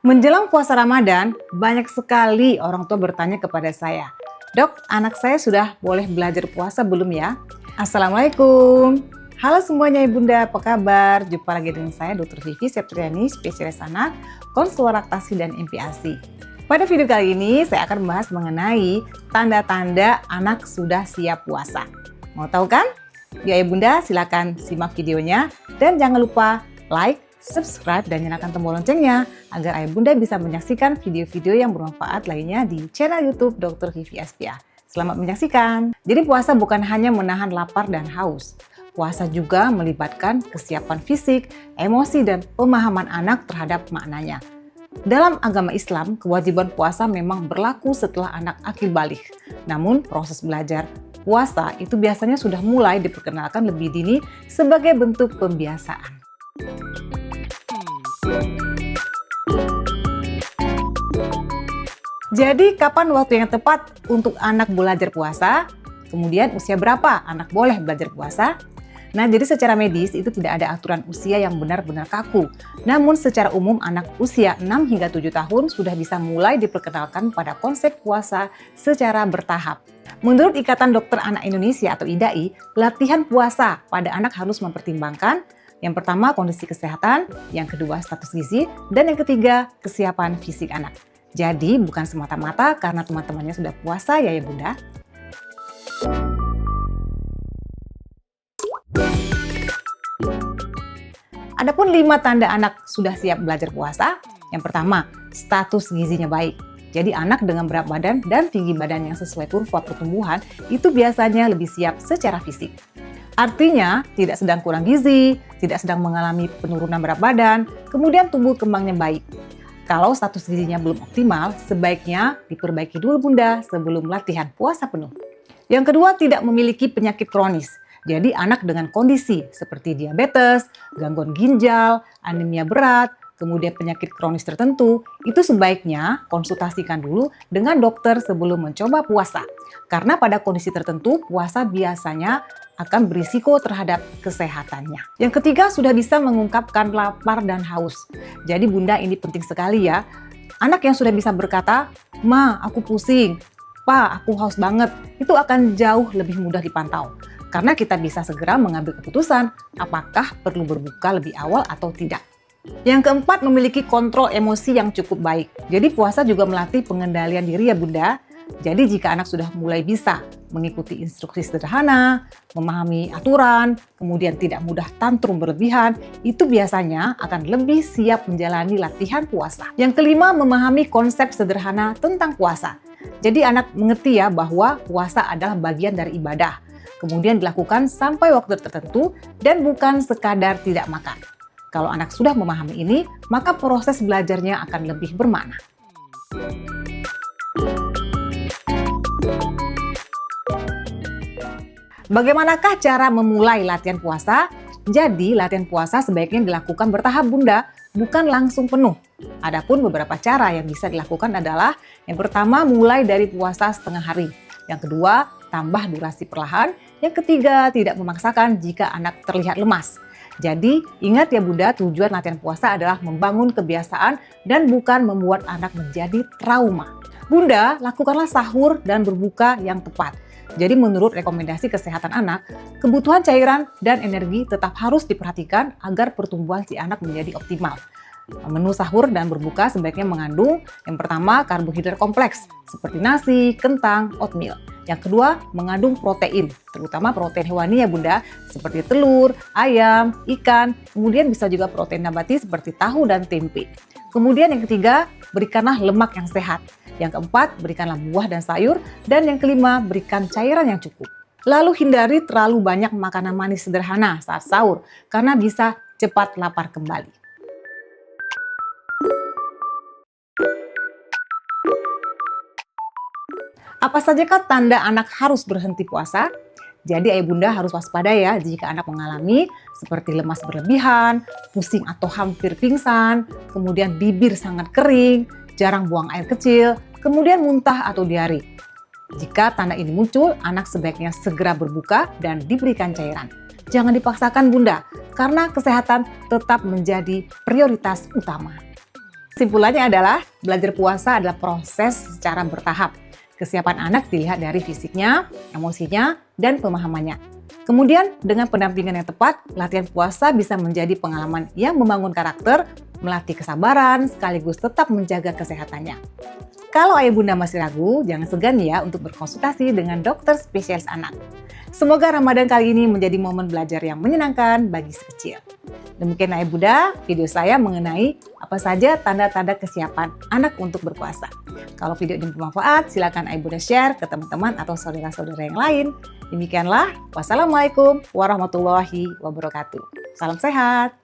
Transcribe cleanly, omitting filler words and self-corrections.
Menjelang puasa Ramadan, banyak sekali orang tua bertanya kepada saya, "Dok, anak saya sudah boleh belajar puasa belum ya?" Assalamualaikum. Halo semuanya Ibunda, apa kabar? Jumpa lagi dengan saya Dr. Vivi Septriani, spesialis anak, konselor laktasi dan MPASI. Pada video kali ini, saya akan membahas mengenai tanda-tanda anak sudah siap puasa. Mau tahu kan? Ya Ibunda, silakan simak videonya dan jangan lupa like, subscribe, dan nyalakan tombol loncengnya agar Ayah Bunda bisa menyaksikan video-video yang bermanfaat lainnya di channel YouTube Dr. Vivi Aspia. Selamat menyaksikan. Jadi puasa bukan hanya menahan lapar dan haus. Puasa juga melibatkan kesiapan fisik, emosi, dan pemahaman anak terhadap maknanya. Dalam agama Islam, kewajiban puasa memang berlaku setelah anak akil baligh. Namun, proses belajar puasa itu biasanya sudah mulai diperkenalkan lebih dini sebagai bentuk pembiasaan. Jadi, kapan waktu yang tepat untuk anak belajar puasa? Kemudian, usia berapa anak boleh belajar puasa? Nah, jadi secara medis itu tidak ada aturan usia yang benar-benar kaku. Namun secara umum anak usia 6 hingga 7 tahun sudah bisa mulai diperkenalkan pada konsep puasa secara bertahap. Menurut Ikatan Dokter Anak Indonesia atau IDAI, latihan puasa pada anak harus mempertimbangkan yang pertama kondisi kesehatan, yang kedua status gizi, dan yang ketiga kesiapan fisik anak. Jadi bukan semata-mata karena teman-temannya sudah puasa ya Bunda. Adapun 5 tanda anak sudah siap belajar puasa. Yang pertama, status gizinya baik. Jadi anak dengan berat badan dan tinggi badan yang sesuai kurva pertumbuhan itu biasanya lebih siap secara fisik. Artinya tidak sedang kurang gizi, tidak sedang mengalami penurunan berat badan, kemudian tumbuh kembangnya baik. Kalau status gizinya belum optimal, sebaiknya diperbaiki dulu Bunda sebelum latihan puasa penuh. Yang kedua, tidak memiliki penyakit kronis. Jadi anak dengan kondisi seperti diabetes, gangguan ginjal, anemia berat, kemudian penyakit kronis tertentu, itu sebaiknya konsultasikan dulu dengan dokter sebelum mencoba puasa. Karena pada kondisi tertentu, puasa biasanya akan berisiko terhadap kesehatannya. Yang ketiga, sudah bisa mengungkapkan lapar dan haus. Jadi Bunda, ini penting sekali ya. Anak yang sudah bisa berkata, "Ma, aku pusing. Pa, aku haus banget." Itu akan jauh lebih mudah dipantau. Karena kita bisa segera mengambil keputusan apakah perlu berbuka lebih awal atau tidak. Yang keempat, memiliki kontrol emosi yang cukup baik. Jadi puasa juga melatih pengendalian diri ya Bunda. Jadi jika anak sudah mulai bisa mengikuti instruksi sederhana, memahami aturan, kemudian tidak mudah tantrum berlebihan, itu biasanya akan lebih siap menjalani latihan puasa. Yang kelima, memahami konsep sederhana tentang puasa. Jadi anak mengerti ya bahwa puasa adalah bagian dari ibadah. Kemudian dilakukan sampai waktu tertentu dan bukan sekadar tidak makan. Kalau anak sudah memahami ini, maka proses belajarnya akan lebih bermakna. Bagaimanakah cara memulai latihan puasa? Jadi, latihan puasa sebaiknya dilakukan bertahap Bunda, bukan langsung penuh. Adapun beberapa cara yang bisa dilakukan adalah yang pertama, mulai dari puasa setengah hari. Yang kedua, tambah durasi perlahan. Yang ketiga, tidak memaksakan jika anak terlihat lemas. Jadi, ingat ya Bunda, tujuan latihan puasa adalah membangun kebiasaan dan bukan membuat anak menjadi trauma. Bunda, lakukanlah sahur dan berbuka yang tepat. Jadi menurut rekomendasi kesehatan anak, kebutuhan cairan dan energi tetap harus diperhatikan agar pertumbuhan si anak menjadi optimal. Menu sahur dan berbuka sebaiknya mengandung yang pertama karbohidrat kompleks seperti nasi, kentang, oatmeal. Yang kedua mengandung protein, terutama protein hewani ya Bunda, seperti telur, ayam, ikan, kemudian bisa juga protein nabati seperti tahu dan tempe. Kemudian yang ketiga, berikanlah lemak yang sehat. Yang keempat, berikanlah buah dan sayur. Dan yang kelima, berikan cairan yang cukup. Lalu hindari terlalu banyak makanan manis sederhana saat sahur, karena bisa cepat lapar kembali. Apa sajakah tanda anak harus berhenti puasa? Jadi ayah bunda harus waspada ya jika anak mengalami seperti lemas berlebihan, pusing atau hampir pingsan, kemudian bibir sangat kering, jarang buang air kecil, kemudian muntah atau diare. Jika tanda ini muncul, anak sebaiknya segera berbuka dan diberikan cairan. Jangan dipaksakan bunda, karena kesehatan tetap menjadi prioritas utama. Kesimpulannya adalah, belajar puasa adalah proses secara bertahap. Kesiapan anak dilihat dari fisiknya, emosinya, dan pemahamannya. Kemudian, dengan pendampingan yang tepat, latihan puasa bisa menjadi pengalaman yang membangun karakter, melatih kesabaran, sekaligus tetap menjaga kesehatannya. Kalau ayah bunda masih ragu, jangan segan ya untuk berkonsultasi dengan dokter spesialis anak. Semoga Ramadan kali ini menjadi momen belajar yang menyenangkan bagi si kecil. Demikian ayah bunda, video saya mengenai apa saja tanda-tanda kesiapan anak untuk berpuasa. Kalau video ini bermanfaat, silakan ayah bunda share ke teman-teman atau saudara-saudara yang lain. Demikianlah, wassalamualaikum warahmatullahi wabarakatuh. Salam sehat.